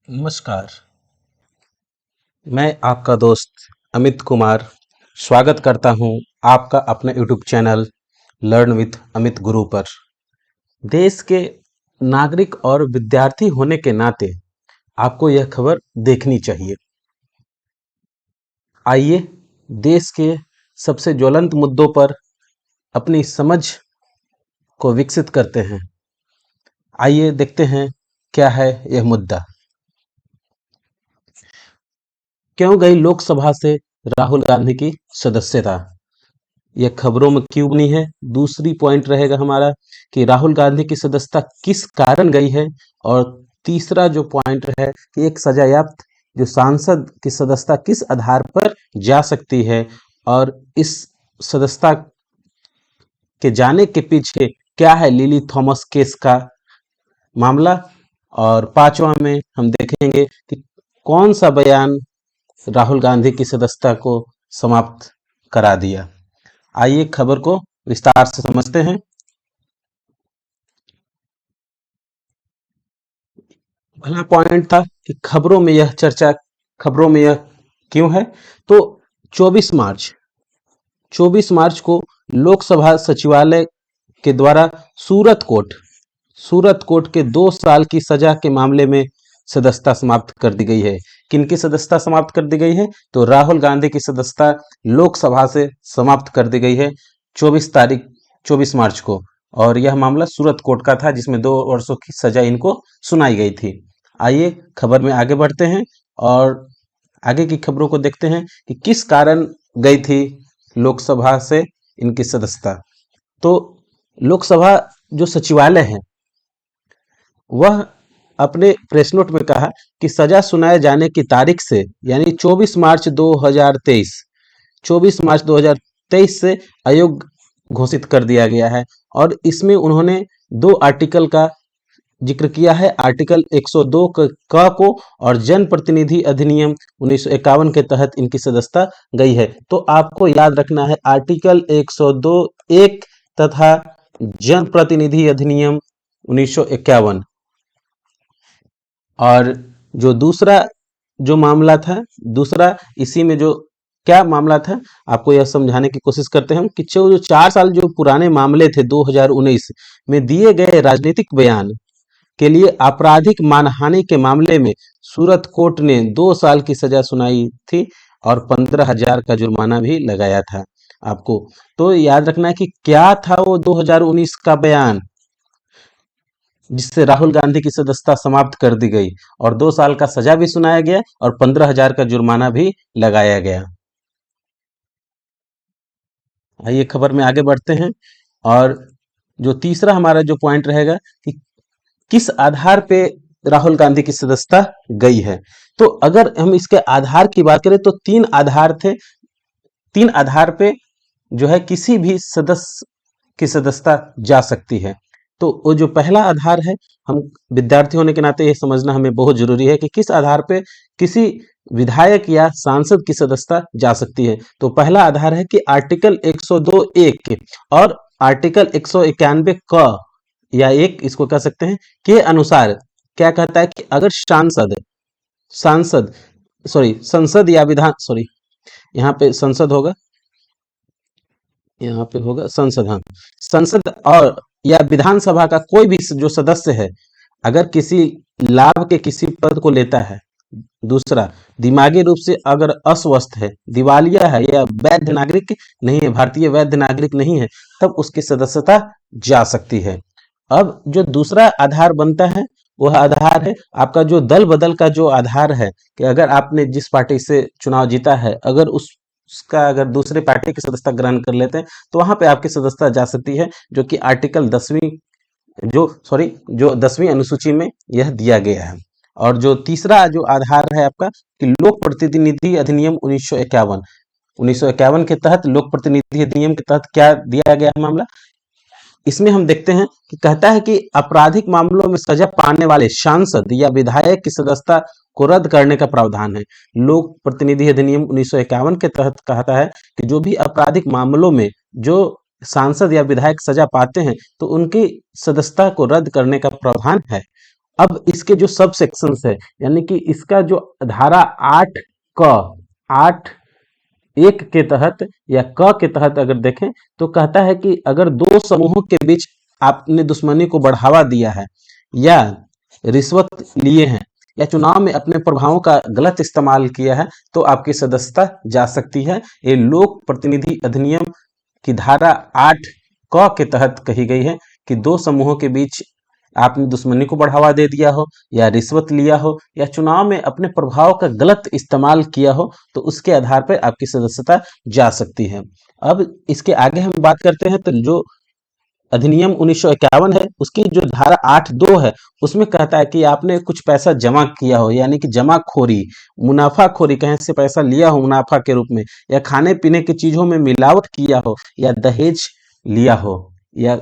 नमस्कार। मैं आपका दोस्त अमित कुमार स्वागत करता हूं आपका अपने YouTube channel learn with Amit गुरु पर। देश के नागरिक और विद्यार्थी होने के नाते आपको यह खबर देखनी चाहिए। आइए देश के सबसे ज्वलंत मुद्दों पर अपनी समझ को विकसित करते हैं। आइए देखते हैं क्या है यह मुद्दा। क्यों गई लोकसभा से राहुल गांधी की सदस्यता? यह खबरों में क्यों बनी है। दूसरी पॉइंट रहेगा हमारा कि राहुल गांधी की सदस्यता किस कारण गई है। और तीसरा जो पॉइंट है कि एक सजायाफ्त जो सांसद की सदस्यता किस आधार पर जा सकती है और इस सदस्यता के जाने के पीछे क्या है लिली थॉमस केस का मामला। और पांचवा में हम देखेंगे कि कौन सा बयान राहुल गांधी की सदस्यता को समाप्त करा दिया। आइए खबर को विस्तार से समझते हैं। पहला पॉइंट था कि खबरों में यह चर्चा क्यों है। तो 24 मार्च को लोकसभा सचिवालय के द्वारा सूरत कोर्ट के 2 साल की सजा के मामले में सदस्यता समाप्त कर दी गई है। किनकी सदस्यता समाप्त कर दी गई है? तो राहुल गांधी की सदस्यता लोकसभा से समाप्त कर दी गई है 24 मार्च को। और यह मामला सूरत कोर्ट का था जिसमें 2 वर्षों की सजा इनको सुनाई गई थी। आइए खबर में आगे बढ़ते हैं और आगे की खबरों को देखते हैं कि किस कारण गई थी लोकसभा से इनकी सदस्यता। तो लोकसभा जो सचिवालय है वह अपने प्रेस नोट में कहा कि सजा सुनाए जाने की तारीख से यानी 24 मार्च 2023 से अयोग्य घोषित कर दिया गया है। और इसमें उन्होंने 2 आर्टिकल का जिक्र किया है, आर्टिकल 102 क को और जन प्रतिनिधि अधिनियम 1951 के तहत इनकी सदस्यता गई है। तो आपको याद रखना है आर्टिकल 102(1) तथा जन प्रतिनिधि अधिनियम 1951। और जो दूसरा जो मामला था, दूसरा इसी में जो क्या मामला था आपको यह समझाने की कोशिश करते हैं कि जो 4 साल जो पुराने मामले थे 2019 में दिए गए राजनीतिक बयान के लिए आपराधिक मानहानि के मामले में सूरत कोर्ट ने 2 साल की सजा सुनाई थी और 15,000 का जुर्माना भी लगाया था आपको। तो याद रखना है कि क्या था वो 2019 का बयान जिससे राहुल गांधी की सदस्यता समाप्त कर दी गई और 2 साल का सजा भी सुनाया गया और 15,000 का जुर्माना भी लगाया गया। आइए खबर में आगे बढ़ते हैं और जो तीसरा हमारा जो पॉइंट रहेगा कि किस आधार पे राहुल गांधी की सदस्यता गई है। तो अगर हम इसके आधार की बात करें तो 3 आधार थे। 3 आधार पे जो है किसी भी सदस्य की सदस्यता जा सकती है। तो वो जो पहला आधार है, हम विद्यार्थी होने के नाते ये समझना हमें बहुत जरूरी है कि किस आधार पे किसी विधायक या सांसद की सदस्यता जा सकती है। तो पहला आधार है कि आर्टिकल 102(1) और आर्टिकल 191 क या 1 इसको कह सकते हैं के अनुसार क्या कहता है कि अगर सांसद संसद या विधान यहाँ पे संसद होगा, यहाँ पे होगा संसद। हाँ, संसद और या विधानसभा का कोई भी जो सदस्य है अगर किसी लाभ के किसी पद को लेता है, दूसरा दिमागी रूप से अगर अस्वस्थ है, दिवालिया है या वैध नागरिक नहीं है, भारतीय वैध नागरिक नहीं है, तब उसकी सदस्यता जा सकती है। अब जो दूसरा आधार बनता है वह आधार है आपका जो दल बदल का जो आधार है कि अगर आपने जिस पार्टी से चुनाव जीता है अगर उसका अगर दूसरे पार्टी की सदस्यता ग्रहण कर लेते हैं तो वहां पे आपकी सदस्यता जा सकती है, जो कि आर्टिकल 10वीं अनुसूची में यह दिया गया है। और जो तीसरा जो आधार है आपका कि लोक प्रतिनिधि अधिनियम 1951 के तहत लोक प्रतिनिधि अधिनियम के तहत क्या दिया गया है मामला। इसमें हम देखते हैं कि कहता है कि आपराधिक मामलों में सजा पाने वाले सांसद या विधायक की सदस्यता को रद्द करने का प्रावधान है। लोक प्रतिनिधि अधिनियम 1951 के तहत कहता है कि जो भी आपराधिक मामलों में जो सांसद या विधायक सजा पाते हैं तो उनकी सदस्यता को रद्द करने का प्रावधान है। अब इसके जो सब सेक्शंस है, यानी कि इसका जो धारा 8 क 8 एक के तहत या क के तहत अगर देखें तो कहता है कि अगर दो समूहों के बीच आपने दुश्मनी को बढ़ावा दिया है, या रिश्वत लिए हैं, या चुनाव में अपने प्रभावों का गलत इस्तेमाल किया है, तो आपकी सदस्यता जा सकती है। ये लोक प्रतिनिधि अधिनियम की धारा 8 क के तहत कही गई है कि दो समूहों के बीच आपने दुश्मनी को बढ़ावा दे दिया हो, या रिश्वत लिया हो, या चुनाव में अपने प्रभाव का गलत इस्तेमाल किया हो, तो उसके आधार पर आपकी सदस्यता जा सकती है। अब इसके आगे हम बात करते हैं तो जो अधिनियम 1951 है, उसकी जो धारा 8(2) है, उसमें कहता है कि आपने कुछ पैसा जमा किया हो, यानी कि जमाखोरी, मुनाफाखोरी, कहीं से पैसा लिया हो मुनाफा के रूप में, या खाने पीने की चीजों में मिलावट किया हो, या दहेज लिया हो, या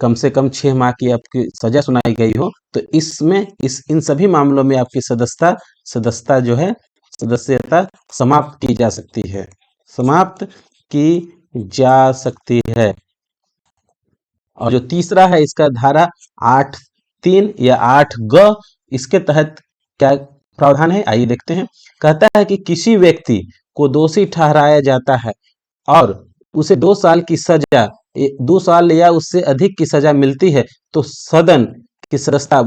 कम से कम 6 माह की आपकी सजा सुनाई गई हो, तो इसमें इन सभी मामलों में आपकी सदस्यता जो है, सदस्यता समाप्त की जा सकती है, समाप्त की जा सकती है। और जो तीसरा है इसका धारा 8(3) या 8(ग), इसके तहत क्या प्रावधान है, आइए देखते हैं। कहता है कि किसी व्यक्ति को दोषी ठहराया जाता है और उसे 2 साल की सजा, 2 साल या उससे अधिक की सजा मिलती है, तो सदन की सदस्यता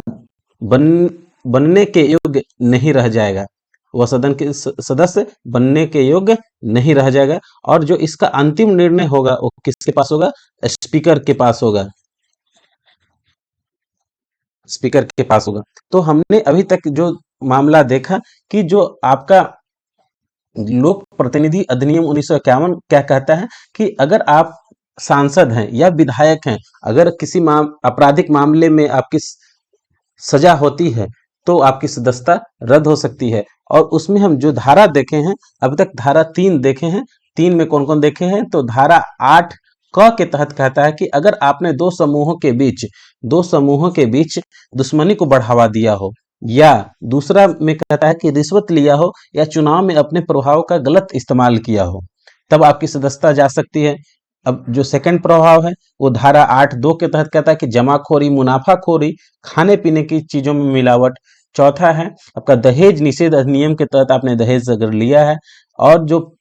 बनने के योग्य नहीं रह जाएगा, वह सदन के सदस्य बनने के योग्य नहीं रह जाएगा। और जो इसका अंतिम निर्णय होगा वो किसके पास होगा, स्पीकर के पास होगा, स्पीकर के पास होगा। तो हमने अभी तक जो मामला देखा कि जो आपका लोक प्रतिनिधि अधिनियम 1951 क्या कहता है कि अगर आप सांसद हैं या विधायक हैं, अगर किसी आपराधिक मामले में आपकी सजा होती है, तो आपकी सदस्यता रद्द हो सकती है। और उसमें हम जो धारा देखे हैं, अभी तक धारा 3 देखे हैं। 3 में कौन कौन देखे हैं, तो धारा 8 क के तहत कहता है कि अगर आपने दो समूहों के बीच दुश्मनी को बढ़ावा दिया हो, या दूसरा में कहता है कि रिश्वत लिया हो, या चुनाव में अपने प्रभाव का गलत इस्तेमाल किया हो, तब आपकी सदस्यता जा सकती है। अब जो सेकंड प्रभाव है वो धारा 8(2) के तहत कहता है कि जमाखोरी, मुनाफाखोरी, खाने पीने की चीजों में मिलावट। चौथा है आपका दहेज निषेध अधिनियम के तहत आपने दहेज अगर लिया है। और जो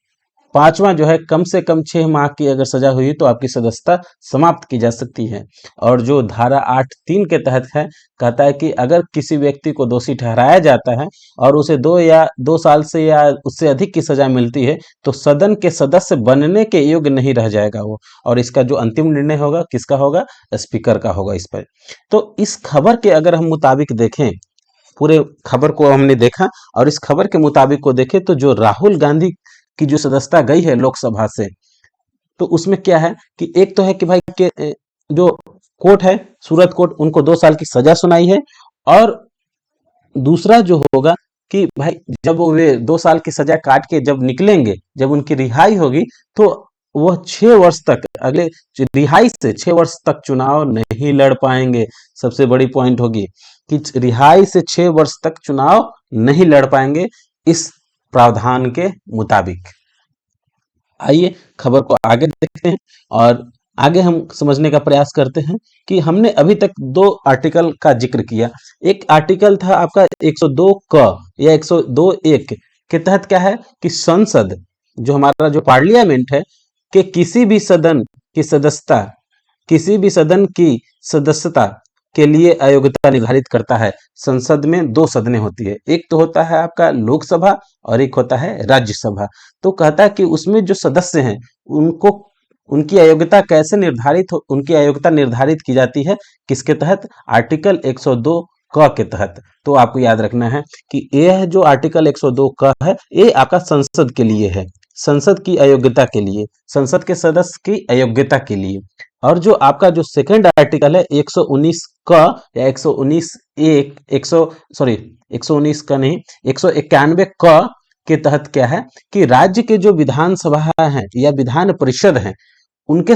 पांचवा जो है, कम से कम 6 माह की अगर सजा हुई तो आपकी सदस्यता समाप्त की जा सकती है। और जो धारा 8(3) के तहत है, कहता है कि अगर किसी व्यक्ति को दोषी ठहराया जाता है और उसे 2 साल से या उससे अधिक की सजा मिलती है, तो सदन के सदस्य बनने के योग्य नहीं रह जाएगा वो। और इसका जो अंतिम निर्णय होगा किसका होगा, स्पीकर का होगा इस पर। तो इस खबर के अगर हम मुताबिक देखें, पूरे खबर को हमने देखा और इस खबर के मुताबिक को देखें, तो जो राहुल गांधी की जो सदस्यता गई है लोकसभा से, तो उसमें क्या है कि एक तो है कि भाई के जो कोर्ट है, सूरत कोर्ट, उनको 2 साल की सजा सुनाई है। और दूसरा जो होगा कि भाई जब वे 2 साल की सजा काट के जब निकलेंगे, जब उनकी रिहाई होगी, तो वह 6 वर्ष तक, अगले रिहाई से 6 वर्ष तक चुनाव नहीं लड़ पाएंगे। सबसे बड़ी पॉइंट होगी कि रिहाई से 6 वर्ष तक चुनाव नहीं लड़ पाएंगे इस प्रावधान के मुताबिक। आइए खबर को आगे देखते हैं और आगे हम समझने का प्रयास करते हैं कि हमने अभी तक 2 आर्टिकल का जिक्र किया। एक आर्टिकल था आपका 102 क या 102(1) के तहत क्या है कि संसद, जो हमारा जो पार्लियामेंट है, कि किसी भी सदन की सदस्यता के लिए अयोग्यता निर्धारित करता है। संसद में 2 सदनें होती है, एक तो होता है आपका लोकसभा और एक होता है राज्यसभा। तो कहता है कि उसमें जो सदस्य हैं उनको उनकी अयोग्यता कैसे निर्धारित हो, उनकी अयोग्यता निर्धारित की जाती है किसके तहत, आर्टिकल 102 क के तहत। तो आपको याद रखना है कि यह जो आर्टिकल 102 क है, ये आपका संसद के लिए है, संसद की अयोग्यता के लिए, संसद के सदस्य की अयोग्यता के लिए। और जो आपका जो सेकंड आर्टिकल है 119 क या 119 का नहीं, 191 क के तहत क्या है कि राज्य के जो विधानसभा हैं या विधान परिषद हैं, उनके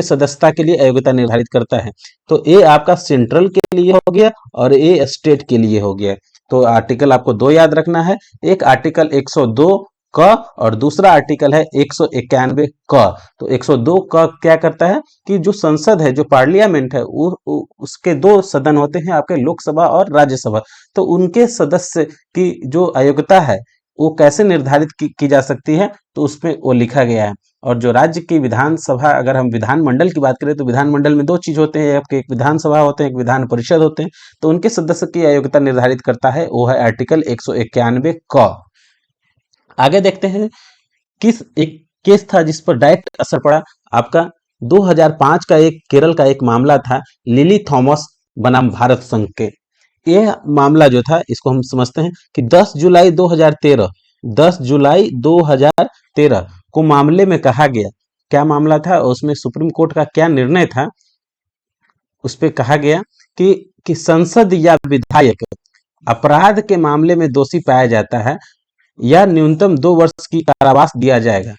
सदस्यता के लिए अयोग्यता निर्धारित करता है। तो ये आपका सेंट्रल के लिए हो गया और ये स्टेट के लिए हो गया। तो आर्टिकल आपको 2 याद रखना है, एक आर्टिकल 102 क और दूसरा आर्टिकल है 191 क। तो 102 क क्या करता है कि जो संसद है, जो पार्लियामेंट है, उसके दो सदन होते हैं आपके, लोकसभा और राज्यसभा। तो उनके सदस्य की जो अयोग्यता है वो कैसे निर्धारित की जा सकती है, तो उसमें वो लिखा गया है। और जो राज्य की विधानसभा, अगर हम विधानमंडल की बात करें तो विधानमंडल में दो चीज होते हैं, आपके एक विधानसभा होते हैं, एक विधान परिषद होते हैं। तो उनके सदस्य की अयोग्यता निर्धारित करता है वो है आर्टिकल 191 क। आगे देखते हैं किस एक केस था जिस पर डायरेक्ट असर पड़ा आपका। 2005 का एक केरल का एक मामला था, लिली थॉमस बनाम भारत संघ के। यह मामला जो था, इसको हम समझते हैं कि 10 जुलाई 2013 को मामले में कहा गया, क्या मामला था उसमें सुप्रीम कोर्ट का क्या निर्णय था, उस पर कहा गया कि संसद या विधायक अपराध के मामले में दोषी पाया जाता है या न्यूनतम 2 वर्ष की कारावास दिया जाएगा।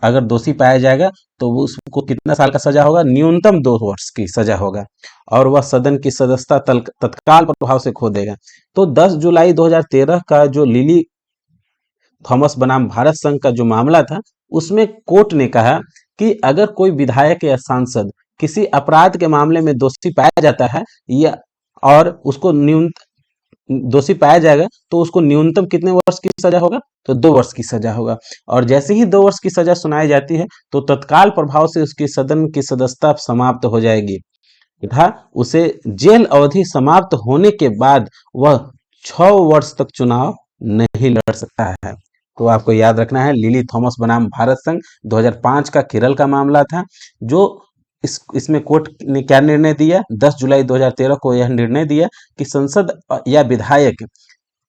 अगर दोषी पाया जाएगा तो वो उसको कितना साल का सजा होगा, न्यूनतम 2 वर्ष की सजा होगा, और वह सदन की सदस्यता तत्काल प्रभाव से खो देगा। तो 10 जुलाई 2013 का जो लिली थॉमस बनाम भारत संघ का जो मामला था, उसमें कोर्ट ने कहा कि अगर कोई विधायक या सांसद किसी अपराध के मामले में दोषी पाया जाता है या और उसको दोषी पाया जाएगा तो उसको न्यूनतम कितने वर्ष की सजा होगा, तो 2 वर्ष की सजा होगा। और जैसे ही 2 वर्ष की सजा सुनाई जाती है तो तत्काल प्रभाव से उसकी सदन की सदस्यता समाप्त हो जाएगी तथा उसे जेल अवधि समाप्त होने के बाद वह 6 वर्ष तक चुनाव नहीं लड़ सकता है। तो आपको याद रखना है, लिली थॉमस बनाम भारत संघ 2005 का केरल का मामला था। जो इसमें कोर्ट ने क्या निर्णय दिया, 10 जुलाई 2013 को यह निर्णय दिया कि संसद या विधायक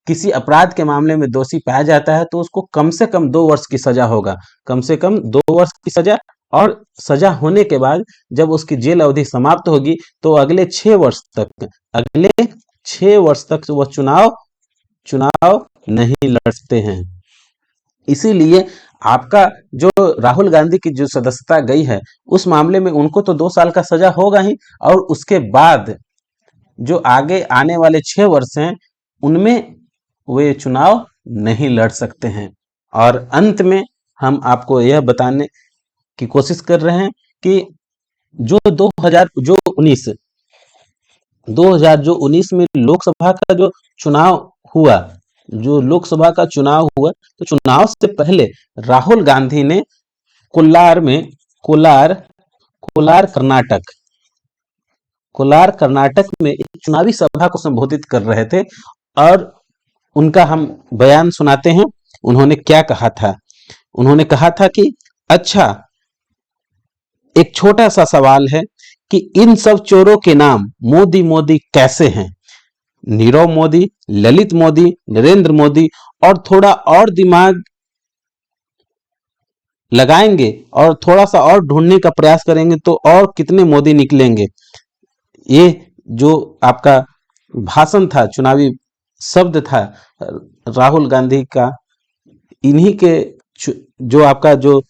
किसी अपराध के मामले में दोषी पाया जाता है तो उसको कम से कम 2 वर्ष की सजा होगा, कम से कम 2 वर्ष की सजा। और सजा होने के बाद जब उसकी जेल अवधि समाप्त होगी तो अगले 6 वर्ष तक वह चुनाव नहीं लड़ सकते हैं। इसीलिए आपका जो राहुल गांधी की जो सदस्यता गई है उस मामले में उनको तो 2 साल का सजा होगा ही, और उसके बाद जो आगे आने वाले 6 वर्ष हैं उनमें वे चुनाव नहीं लड़ सकते हैं। और अंत में हम आपको यह बताने की कोशिश कर रहे हैं कि जो 2019 में लोकसभा का जो चुनाव हुआ, तो चुनाव से पहले राहुल गांधी ने कोलार कर्नाटक में एक चुनावी सभा को संबोधित कर रहे थे, और उनका हम बयान सुनाते हैं। उन्होंने क्या कहा था, उन्होंने कहा था कि अच्छा, एक छोटा सा सवाल है कि इन सब चोरों के नाम मोदी कैसे हैं? नीरव मोदी, ललित मोदी, नरेंद्र मोदी, और थोड़ा और दिमाग लगाएंगे और थोड़ा सा और ढूंढने का प्रयास करेंगे तो और कितने मोदी निकलेंगे। ये जो आपका भाषण था, चुनावी शब्द था राहुल गांधी का, इन्हीं के जो आपका जो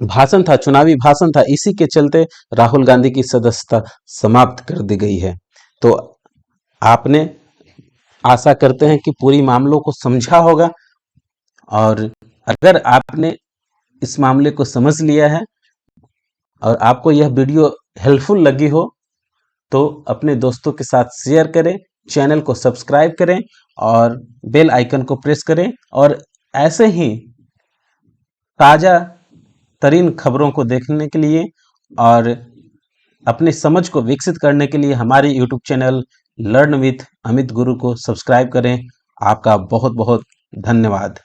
भाषण था, चुनावी भाषण था, इसी के चलते राहुल गांधी की सदस्यता समाप्त कर दी गई है। तो आपने, आशा करते हैं कि पूरी मामलों को समझा होगा, और अगर आपने इस मामले को समझ लिया है और आपको यह वीडियो हेल्पफुल लगी हो तो अपने दोस्तों के साथ शेयर करें, चैनल को सब्सक्राइब करें और बेल आइकन को प्रेस करें। और ऐसे ही ताज़ा तरीन खबरों को देखने के लिए और अपनी समझ को विकसित करने के लिए हमारे YouTube channel learn with Amit गुरु को सब्सक्राइब करें। आपका बहुत बहुत धन्यवाद।